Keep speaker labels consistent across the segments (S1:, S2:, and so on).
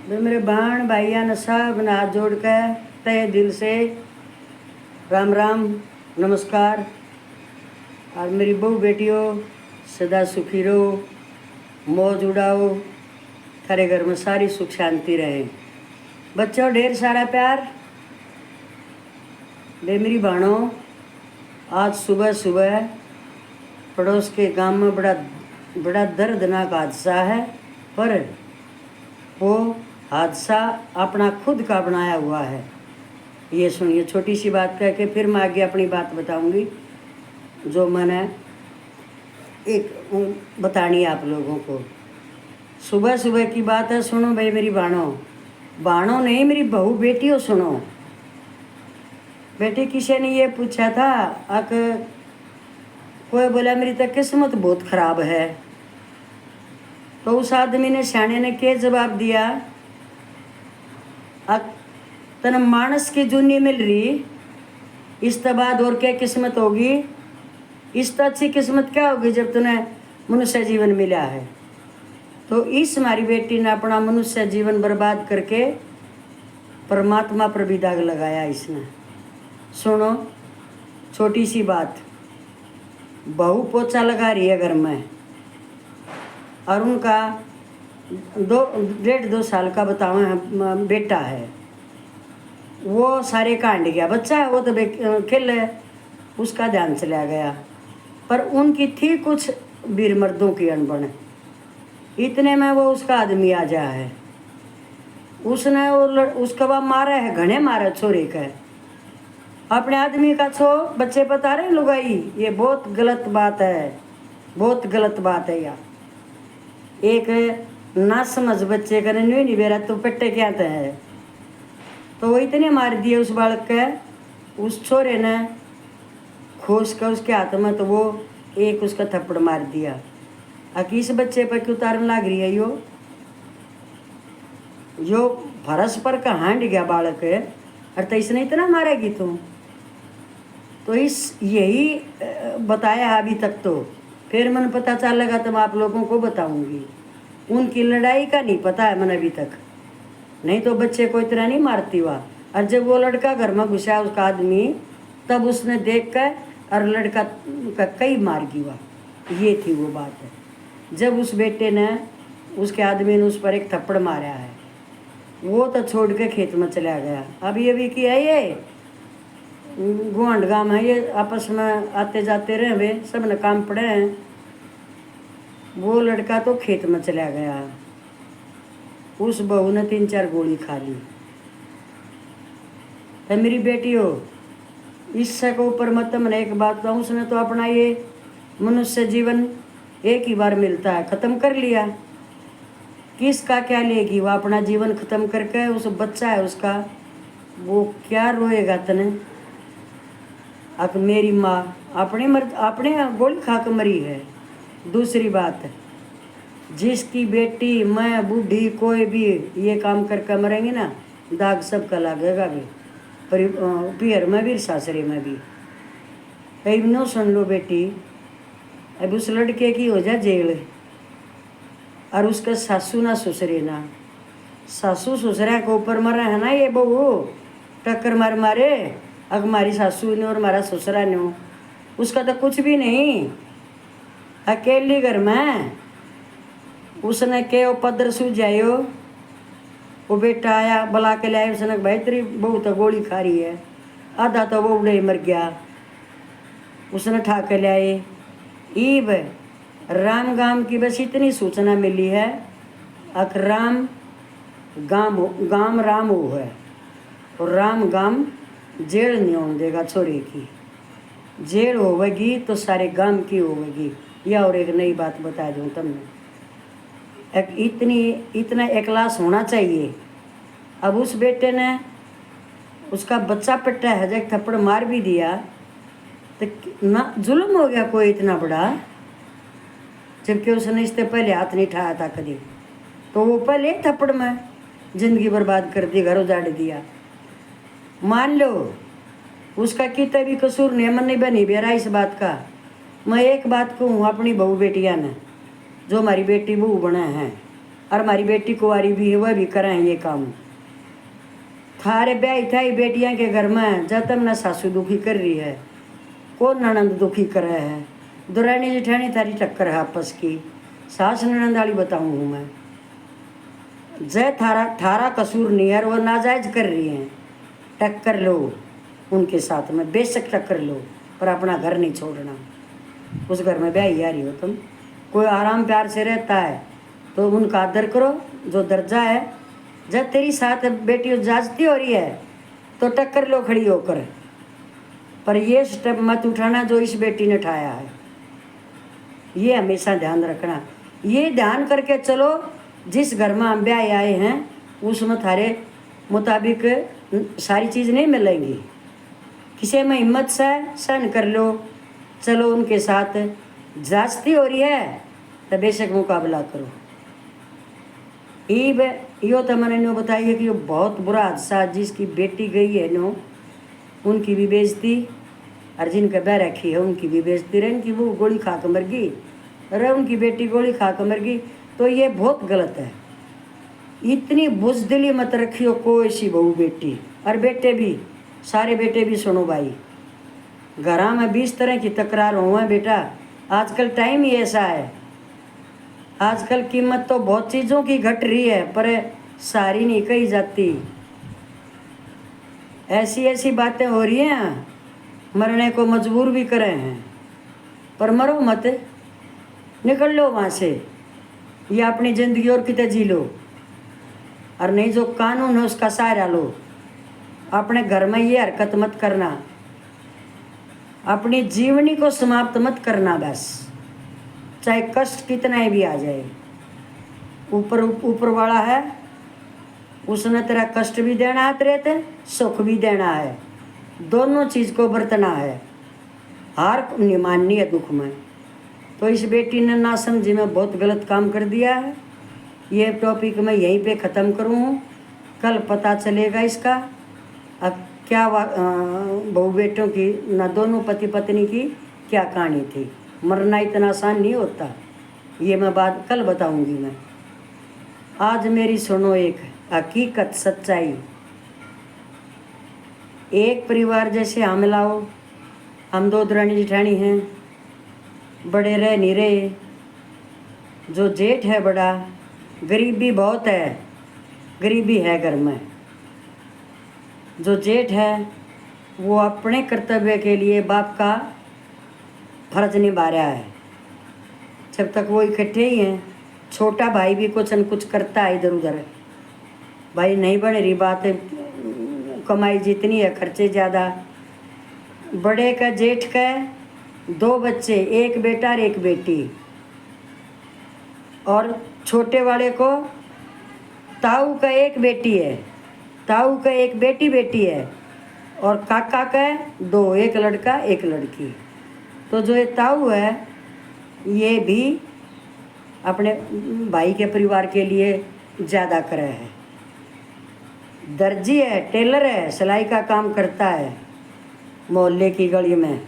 S1: वे मेरे बहन भाइया ने सब ने हाथ जोड़ के तहे दिल से राम राम नमस्कार। और मेरी बहू बेटियों सदा सुखी रहो, मौज उड़ाओ, थारे घर में सारी सुख शांति रहे। बच्चों ढेर सारा प्यार। वे मेरी बहनों, आज सुबह सुबह पड़ोस के गांव में बड़ा दर्दनाक हादसा है, पर वो हादसा अपना खुद का बनाया हुआ है। ये सुनिए, छोटी सी बात कह के फिर मैं आगे अपनी बात बताऊंगी जो मैंने एक बतानी है आप लोगों को। सुबह सुबह की बात है, सुनो भाई मेरी बाणों नहीं, मेरी बहू बेटियों सुनो। बेटी किसी ने ये पूछा था, कोई बोला मेरी तो किस्मत बहुत खराब है। तो उस आदमी ने सियाने ने क्या जवाब दिया, तन मानस की जूनी मिल रही, इस तो बाद और क्या किस्मत होगी। इस तो अच्छी किस्मत क्या होगी जब तुम्हें मनुष्य जीवन मिला है। तो इस हमारी बेटी ने अपना मनुष्य जीवन बर्बाद करके परमात्मा पर भी दाग लगाया इसने। सुनो छोटी सी बात, बहू पोछा लगा रही है घर में और उनका 1.5-2 साल का बताओ बेटा है। वो सारे कांड गया, बच्चा है वो तो खेल है, उसका ध्यान चला गया। पर उनकी थी कुछ वीर मर्दों की अनबन, इतने में वो उसका आदमी आ जा है। उसने उसका बाप मारा है, घने मारा छोरे का, अपने आदमी का छो बच्चे बता रहे लुगाई। ये बहुत गलत बात है, बहुत गलत बात है यार। एक ना समझ बच्चे का नहीं बेरा तो पेटे क्या है। तो वो इतने मार दिए उस बालक के, उस छोरे ने खोस कर उसके हाथ में, तो वो एक उसका थप्पड़ मार दिया। इस बच्चे पर क्यों तारन लाग रही है यो फरस पर का हांड गया बालक है, और तो इसने इतना मारेगी तुम। तो इस यही बताया अभी तक। तो फिर मन पता चलेगा तो मैं आप लोगों को बताऊंगी। उनकी लड़ाई का नहीं पता है मन अभी तक, नहीं तो बच्चे को इतना नहीं मारती हुआ। और जब वो लड़का घर में घुसा उसका आदमी, तब उसने देख कर और लड़का का कई मार गया। ये थी वो बात है। जब उस बेटे ने उसके आदमी ने उस पर एक थप्पड़ मारा है, वो तो छोड़ के खेत में चला गया। अभी की है ये गुआंढ गांव है, ये आपस में आते जाते रहे, वे सब ने काम पड़े हैं। वो लड़का तो खेत में चला गया, उस बहू ने 3-4 गोली खा ली। तो मेरी बेटी हो, इससे के ऊपर मत मैंने एक बात बताऊँ, उसने तो अपना ये मनुष्य जीवन एक ही बार मिलता है, ख़त्म कर लिया। किसका क्या लेगी वो अपना जीवन ख़त्म करके। उस बच्चा है उसका, वो क्या रोएगा तने। अब मेरी माँ अपने गोली खा के मरी है। दूसरी बात, जिसकी बेटी मैं बूढ़ी कोई भी ये काम करके मरेंगे ना, दाग सबका लगेगा भी, पियर में भी सासरे में भी। कहीं नो सुन लो बेटी, अब उस लड़के की हो जा जेल, और उसका सासू ना ससुरे ना, सासू ससुरा के ऊपर मरा है ना ये बहू, टक्कर मारे अग हमारी सासू ने और हमारा ससुरा ने, उसका तो कुछ भी नहीं। अकेली घर में उसने के वो पदर सुझायो, वो बेटा आया बुला के लाया, उसने भाई तेरी बहू तो गोली खा रही है, आधा तो वो उड़े मर गया। उसने ठा के लाए। ईब राम गाम की बस इतनी सूचना मिली है, अक राम गाम राम हो है, और राम गाम जेल नहीं होने देगा। छोरे की जेल होगी तो सारे गांव की होगी। या और एक नई बात बता दूँ तुमने, इतना इखलास होना चाहिए। अब उस बेटे ने उसका बच्चा पट्टा है, जब थप्पड़ मार भी दिया तो ना जुल्म हो गया कोई इतना बड़ा, जबकि उसने इससे पहले हाथ नहीं उठाया था कभी। तो वो पहले थप्पड़ में जिंदगी बर्बाद कर दी, घर उजाड़ दिया। मान लो उसका कितना भी कसूर नहीं, मन नहीं बनी बेरा इस बात का। मैं एक बात कहूँ अपनी बहू बेटियां ने, जो हमारी बेटी बहू बना है, और हमारी बेटी कुंवारी भी है, वह भी करें ये काम। थारे ब्याह था बेटियां के घर में जब तक न सासू दुखी कर रही है, कौन ननंद दुखी कर रहा है। दुरानी जिठानी थारी टक्कर है आपस की, सास ननंद वाली बताऊँ हूँ मैं। जय थारा थारा कसूर नहीं है, वो नाजायज कर रही हैं, टक्कर लो उनके साथ में, बेशक टक्कर लो, पर अपना घर नहीं छोड़ना। उस घर में ब्याही आ रही हो तुम, कोई आराम प्यार से रहता है तो उनका आदर करो, जो दर्जा है। जब तेरी साथ बेटी जाजती हो रही है तो टक्कर लो खड़ी होकर, पर ये स्टेप मत उठाना जो इस बेटी ने उठाया है। ये हमेशा ध्यान रखना, ये ध्यान करके चलो। जिस घर में हम ब्याह आए हैं उसमें थारे मुताबिक सारी चीज़ नहीं मिलेंगी, किसी में हिम्मत से सहन कर लो, चलो उनके साथ। जास्ती हो रही है तो बेशक मुकाबला करो। यो तो मैंने नो बताई है कि यो बहुत बुरा हादसा, जिसकी बेटी गई है नो, उनकी भी बेइज्जती, और जिनका बह रखी है उनकी भी बेइज्जती रहे। इनकी वो गोली खा कर मर गई, अरे उनकी बेटी गोली खा कर मर गई, तो ये बहुत गलत है। इतनी बुजदिली मत रखियो कोई सी बहू बेटी और बेटे भी, सारे बेटे भी सुनो भाई। घरा में 20 तरह की तकरार हुआ बेटा, आजकल टाइम ही ऐसा है। आजकल कीमत तो बहुत चीज़ों की घट रही है, पर सारी नहीं कही जाती। ऐसी ऐसी बातें हो रही हैं, मरने को मजबूर भी करे हैं, पर मरो मत, निकल लो वहाँ से, या अपनी ज़िंदगी और कितने जी लो, और नहीं जो कानून है उसका सहारा लो। अपने घर में ये हरकत मत करना, अपनी जीवनी को समाप्त मत करना बस, चाहे कष्ट कितना ही भी आ जाए। ऊपर वाला है, उसने तेरा कष्ट भी देना है, तेरे सुख भी देना है, दोनों चीज़ को बरतना है, हार नहीं माननी है दुख में। तो इस बेटी ने ना समझी में बहुत गलत काम कर दिया है। ये टॉपिक मैं यहीं पे ख़त्म करूँ, कल पता चलेगा इसका अब क्या बहू बेटों की, ना दोनों पति पत्नी की क्या कहानी थी। मरना इतना आसान नहीं होता, ये मैं बात कल बताऊंगी मैं। आज मेरी सुनो एक हकीकत सच्चाई। एक परिवार जैसे हम लाओ, हम 2 दरानी जिठानी हैं, बड़े रह नहीं रहे, जो जेठ है बड़ा, गरीबी बहुत है, गरीबी है घर में। जो जेठ है वो अपने कर्तव्य के लिए बाप का फर्ज निभा रहा है, जब तक वो इकट्ठे ही हैं। छोटा भाई भी कुछ न कुछ करता है इधर उधर, भाई नहीं बन रही बात, कमाई जितनी है खर्चे ज़्यादा। बड़े का जेठ का 2 बच्चे, एक बेटा और एक बेटी, और छोटे वाले को ताऊ का एक बेटी है, ताऊ का एक बेटी है, और काका का 2, एक लड़का एक लड़की। तो जो ये ताऊ है ये भी अपने भाई के परिवार के लिए ज़्यादा करे है। दर्जी है, टेलर है, सिलाई का काम करता है मोहल्ले की गली में।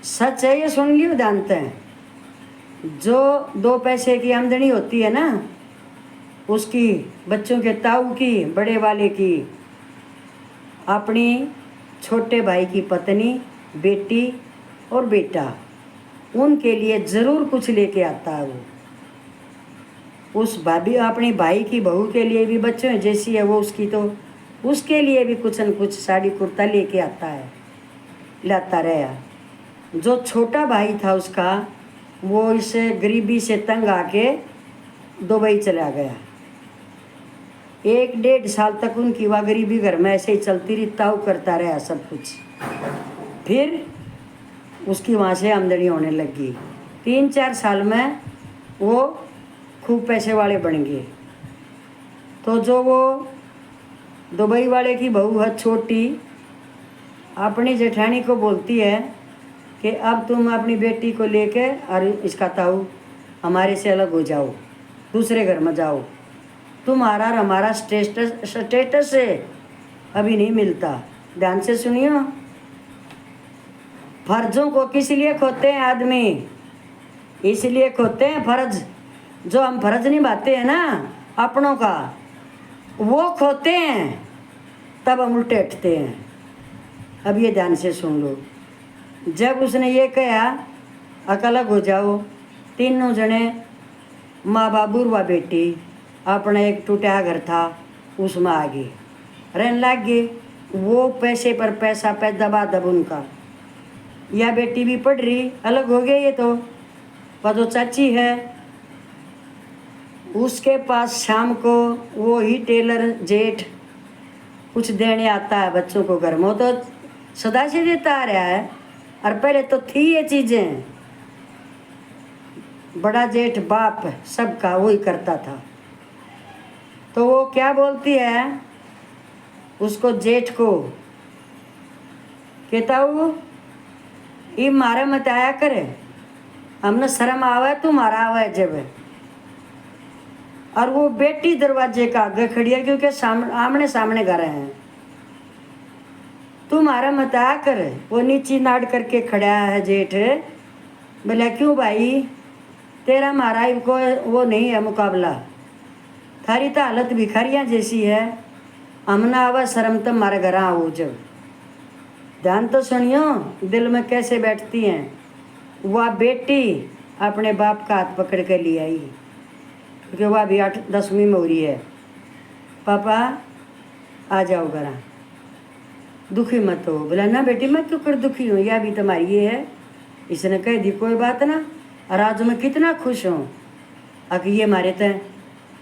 S1: सच है ये, सुन लियो जानते हैं। जो 2 पैसे की आमदनी होती है ना, उसकी बच्चों के ताऊ की, बड़े वाले की, अपनी छोटे भाई की पत्नी, बेटी और बेटा, उनके लिए ज़रूर कुछ लेके आता है वो। उस भाभी अपनी भाई की बहू के लिए भी, बच्चों जैसी है वो उसकी, तो उसके लिए भी कुछ न कुछ साड़ी कुर्ता लेके आता है, लाता रहा। जो छोटा भाई था उसका, वो इस गरीबी से तंग आके दुबई चला गया। 1-1.5 साल तक उनकी वह गरीबी घर में ऐसे ही चलती रही, ताऊ करता रहा सब कुछ। फिर उसकी वहाँ से आमदनी होने लगी। 3-4 साल में वो खूब पैसे वाले बन गए। तो जो वो दुबई वाले की बहू है छोटी, अपनी जेठानी को बोलती है कि अब तुम अपनी बेटी को लेके और इसका ताऊ हमारे से अलग हो जाओ, दूसरे घर में जाओ, तुम्हारा और हमारा स्टेटस से अभी नहीं मिलता। ध्यान से सुनियो, फर्जों को किस लिए खोते हैं आदमी? इसलिए खोते हैं फर्ज, जो हम फर्ज निभाते हैं ना अपनों का, वो खोते हैं, तब हम उल्टे उठते हैं। अब ये ध्यान से सुन लो। जब उसने ये कहा अलग हो जाओ, तीनों जने माँ बाप बुढ़वा बेटी अपना एक टूटा घर था उसमें आ गए, रहने लग गए। वो पैसे पर पैसा पे दबा दब उनका। या बेटी भी पढ़ रही, अलग हो गए ये तो। वह जो चाची है उसके पास शाम को वो ही टेलर जेठ कुछ देने आता है बच्चों को घर में, वो तो सदा से देता आ रहा है। और पहले तो थी ये चीज़ें, बड़ा जेठ बाप सबका वही करता था। तो वो क्या बोलती है उसको, जेठ को, कहता हूँ ये मारे मत आया करे, हमने शर्म आवे तुम्हारा आवे जब। और वो बेटी दरवाजे का आगे खड़ी है क्योंकि आमने सामने घर हैं। तुम्हारा मत आया करे। वो नीची नाड़ करके खड़ा है जेठ। बोला क्यों भाई, तेरा मारा को वो नहीं है मुकाबला, थारी तो हालत भिखारियाँ जैसी है, हमने आवा शर्म तुम हमारे घर आओ जब। ध्यान तो सुनियो दिल में कैसे बैठती हैं। वह बेटी अपने बाप का हाथ पकड़ के ले आई क्योंकि वह भी 8-10वीं में हो रही है। पापा आ जाओ घर, दुखी मत हो। बोला ना बेटी मैं क्यों कर दुखी हूँ, यह भी तुम्हारी ये है। इसने कह दी कोई बात ना, और आज मैं कितना खुश हूँ। अब ये मारे तो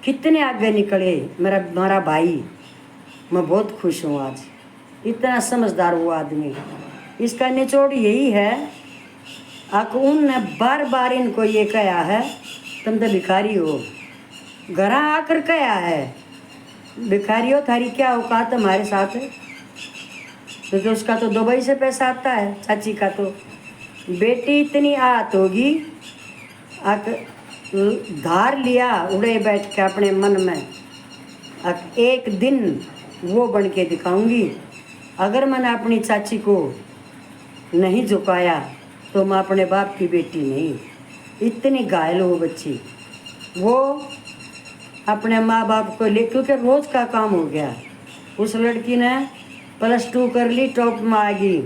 S1: कितने आगे निकले हमारा भाई, मैं बहुत खुश हूँ आज। इतना समझदार वो आदमी। इसका निचोड़ यही है, उनने बार बार इनको ये कहा है तुम तो भिखारी हो। घर आकर कहा है भिखारी हो, थारी क्या औकात हमारे साथ है। क्योंकि उसका तो दुबई से पैसा आता है, चाची का तो। बेटी इतनी आत होगी, धार लिया उड़े बैठ के अपने मन में, एक दिन वो बन के दिखाऊंगी। अगर मैंने अपनी चाची को नहीं झुकाया तो मैं अपने बाप की बेटी नहीं। इतनी घायल हो बच्ची। वो अपने माँ बाप को ले, क्योंकि रोज़ का काम हो गया। उस लड़की ने +2 कर ली, टॉप में आ गई।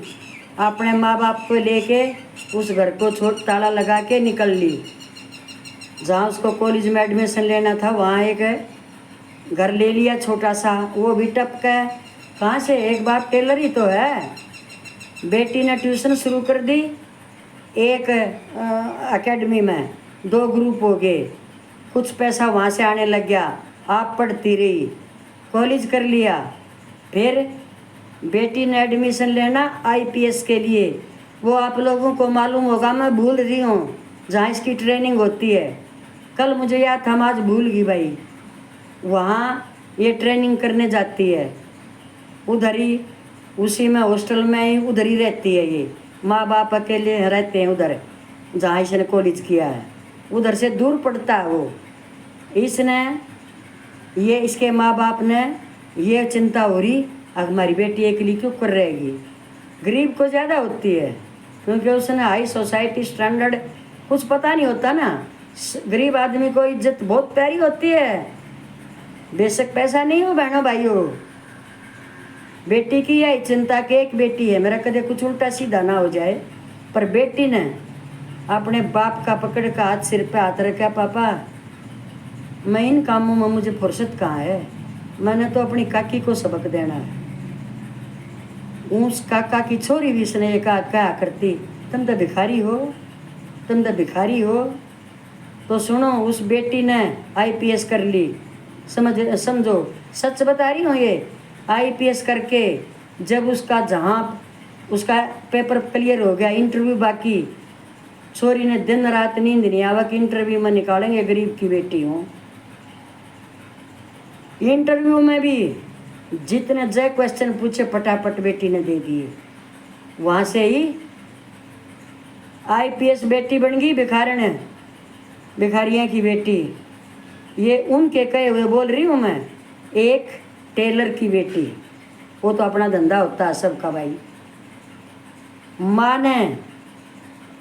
S1: अपने माँ बाप को लेके उस घर को ताला लगा के निकल ली। जहाँ उसको कॉलेज में एडमिशन लेना था वहाँ एक घर ले लिया छोटा सा, वो भी टपका है। कहाँ से, एक बाप टेलर ही तो है। बेटी ने ट्यूशन शुरू कर दी, एक एकेडमी में 2 ग्रुप हो गए, कुछ पैसा वहाँ से आने लग गया। आप पढ़ती रही, कॉलेज कर लिया। फिर बेटी ने एडमिशन लेना IPS के लिए। वो आप लोगों को मालूम होगा, मैं भूल रही हूँ, जहाँ इसकी ट्रेनिंग होती है। कल मुझे याद था, आज भूल गई भाई। वहाँ ये ट्रेनिंग करने जाती है, उधर ही उसी में हॉस्टल में ही उधर ही रहती है। ये माँ बाप अकेले रहते हैं उधर जहाँ इसने कॉलेज किया है, उधर से दूर पड़ता है वो। इसने ये इसके माँ बाप ने ये चिंता हो रही हमारी बेटी अकेली क्यों कर रहेगी। गरीब को ज़्यादा होती है क्योंकि उसने हाई सोसाइटी स्टैंडर्ड कुछ पता नहीं होता ना। गरीब आदमी को इज्जत बहुत प्यारी होती है, बेशक पैसा नहीं हो बहनों भाइयों। बेटी की यही चिंता कि एक बेटी है, मेरा कदे कुछ उल्टा सीधा ना हो जाए। पर बेटी ने अपने बाप का पकड़ का हाथ सिर पे हाथ रखा, पापा मैं इन कामों में मुझे फुर्सत कहाँ है, मैंने तो अपनी काकी को सबक देना है। उस काका की छोरी भी इसने एक क्या करती, तुम तो भिखारी हो, तुम तो भिखारी हो। तो सुनो, उस बेटी ने IPS कर ली। समझो सच बता रही हूँ, ये IPS करके जब उसका जहाँ उसका पेपर क्लियर हो गया, इंटरव्यू बाकी, छोरी ने दिन रात नींद नहीं आवा कि इंटरव्यू में निकालेंगे, गरीब की बेटी हूँ। इंटरव्यू में भी जितने जय क्वेश्चन पूछे फटाफट बेटी ने दे दिए। वहाँ से ही IPS बेटी बन गई भिखारण, भिखारियाँ की बेटी। ये उनके कहे हुए बोल रही हूँ मैं। एक टेलर की बेटी, वो तो अपना धंधा होता है सबका भाई।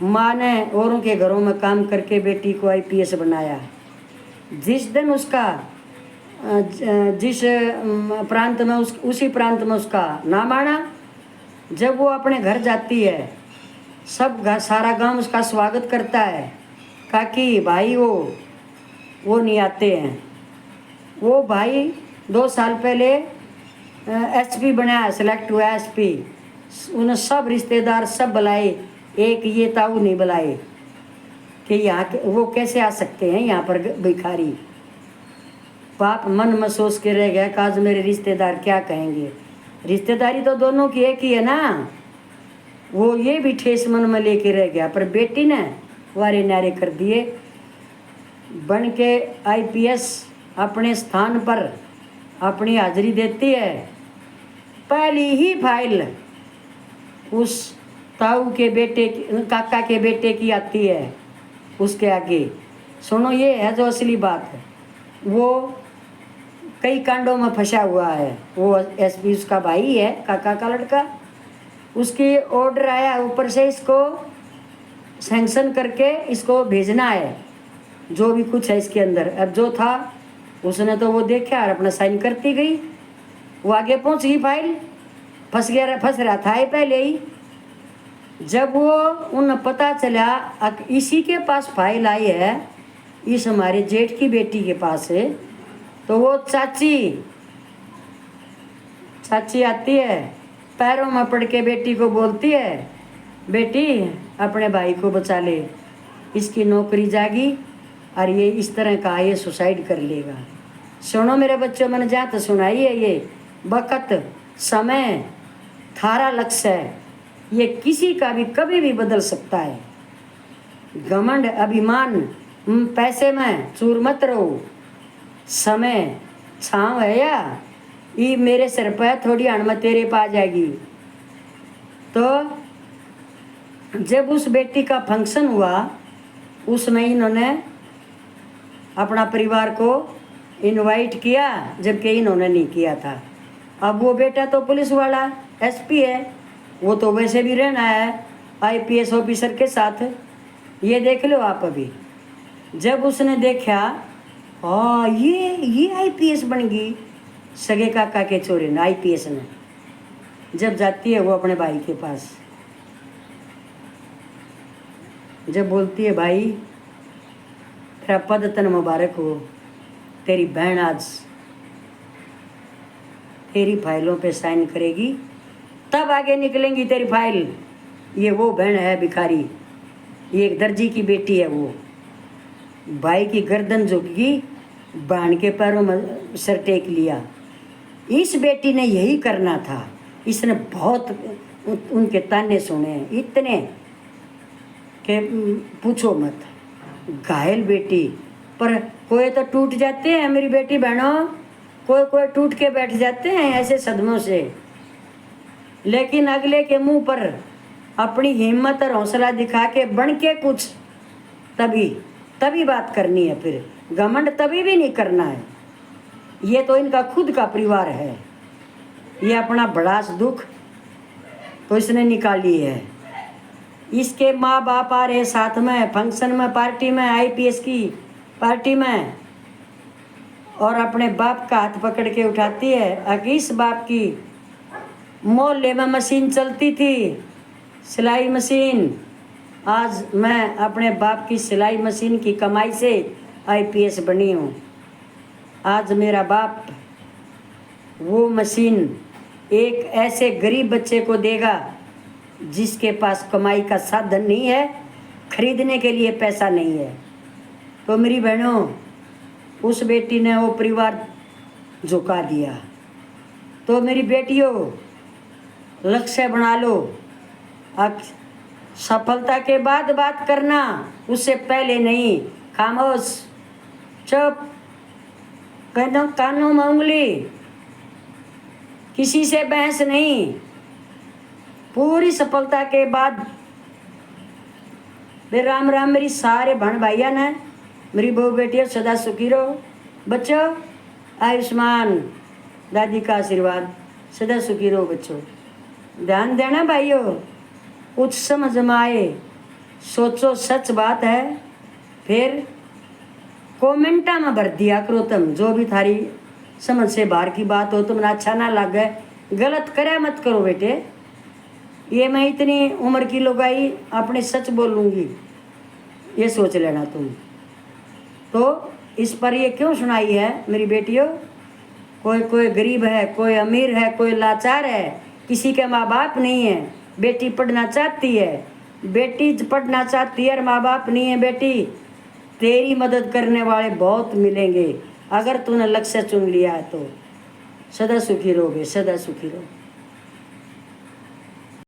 S1: माँ ने औरों के घरों में काम करके बेटी को IPS बनाया। जिस दिन उसका जिस प्रांत में उसी प्रांत में उसका नाम आना, जब वो अपने घर जाती है, सारा गांव उसका स्वागत करता है। काकी भाई वो नहीं आते हैं। वो भाई 2 साल पहले एसपी बनाया, सेलेक्ट हुआ एसपी। उन्हें सब रिश्तेदार सब बुलाए, एक ये ताऊ नहीं बुलाए कि यहाँ वो कैसे आ सकते हैं यहाँ पर भिखारी। बाप मन में सोच के रह गया कि आज मेरे रिश्तेदार क्या कहेंगे। रिश्तेदारी तो दोनों की एक ही है ना। वो ये भी ठेस मन में लेके रह गया, पर बेटी ने वारे नारे कर दिए। बन के आईपीएस अपने स्थान पर अपनी हाजिरी देती है। पहली ही फाइल उस ताऊ के बेटे काका के बेटे की आती है उसके आगे। सुनो, ये है जो असली बात है। वो कई कांडों में फंसा हुआ है। वो एसपी उसका भाई है, काका का लड़का। उसकी ऑर्डर आया ऊपर से, इसको सैंक्शन करके इसको भेजना है जो भी कुछ है इसके अंदर। अब जो था उसने तो वो देखा और अपना साइन करती गई। वो आगे पहुंच गई, फाइल फंस रहा था ये पहले ही। जब वो उन पता चला इसी के पास फाइल आई है, इस हमारे जेठ की बेटी के पास है, तो वो चाची आती है, पैरों में पड़ के बेटी को बोलती है, बेटी अपने भाई को बचा ले, इसकी नौकरी जागी और ये इस तरह का ये सुसाइड कर लेगा। सुनो मेरे बच्चों, मैंने जहाँ तो सुनाई है, ये वक़्त समय थारा लक्ष्य है, ये किसी का भी कभी भी बदल सकता है। घमंड अभिमान पैसे में चूर मत रहो। समय छाँव है या ये मेरे सिर पर थोड़ी अणमत तेरे पा जाएगी। तो जब उस बेटी का फंक्शन हुआ, उसमें इन्होंने अपना परिवार को इनवाइट किया, जबकि इन्होंने नहीं किया था। अब वो बेटा तो पुलिस वाला एसपी है, वो तो वैसे भी रहना है आईपीएस ऑफिसर के साथ। ये देख लो आप। अभी जब उसने देखा हाँ ये आईपीएस बन गई, सगे काका के चोरे ने आईपीएस ने, जब जाती है वो अपने भाई के पास, जब बोलती है भाई तेरा पद तन मुबारक हो, तेरी बहन आज तेरी फाइलों पे साइन करेगी, तब आगे निकलेंगी तेरी फाइल। ये वो बहन है भिखारी, ये एक दर्जी की बेटी है। वो भाई की गर्दन झुकी, बहन के पैरों में सर टेक लिया। इस बेटी ने यही करना था। इसने बहुत उनके ताने सुने हैं, इतने कि पूछो मत। घायल बेटी, पर कोई तो टूट जाते हैं मेरी बेटी बहनों, कोई टूट के बैठ जाते हैं ऐसे सदमों से। लेकिन अगले के मुंह पर अपनी हिम्मत और हौसला दिखा के बन के कुछ तभी बात करनी है। फिर घमंड तभी भी नहीं करना है। ये तो इनका खुद का परिवार है। ये अपना भड़ास दुख तो इसने निकाली है। इसके माँ बाप आ रहे साथ में, फंक्शन में, पार्टी में, आईपीएस की पार्टी में, और अपने बाप का हाथ पकड़ के उठाती है। इस बाप की मोहल्ले में मशीन चलती थी, सिलाई मशीन। आज मैं अपने बाप की सिलाई मशीन की कमाई से आईपीएस बनी हूँ। आज मेरा बाप वो मशीन एक ऐसे गरीब बच्चे को देगा जिसके पास कमाई का साधन नहीं है, खरीदने के लिए पैसा नहीं है। तो मेरी बहनों, उस बेटी ने वो परिवार झुका दिया। तो मेरी बेटियों, लक्ष्य बना लो। सफलता के बाद बात करना, उससे पहले नहीं। खामोश, चुप, कानों में उंगली, किसी से बहस नहीं। पूरी सफलता के बाद राम राम मेरी सारे बहन भाइया ने, मेरी बहू बेटियों, सदा सुखी रहो। बच्चों आयुष्मान, दादी का आशीर्वाद, सदा सुखी रहो। बच्चों ध्यान देना भाइयों, कुछ समझ में आए सोचो, सच बात है। फिर कमेंटा में भर दिया करो तुम, जो भी थारी समझ से बाहर की बात हो, तुमने अच्छा ना लगे, गलत करे मत करो बेटे। ये मैं इतनी उम्र की लुगाई अपने सच बोलूँगी, ये सोच लेना तुम। तो इस पर ये क्यों सुनाई है मेरी बेटियों? कोई गरीब है, कोई अमीर है, कोई लाचार है, किसी के माँ बाप नहीं है, बेटी पढ़ना चाहती है, बेटी पढ़ना चाहती है और माँ बाप नहीं है, बेटी तेरी मदद करने वाले बहुत मिलेंगे अगर तूने लक्ष्य चुन लिया है तो। सदा सुखी रहोगे, सदा सुखी रहो।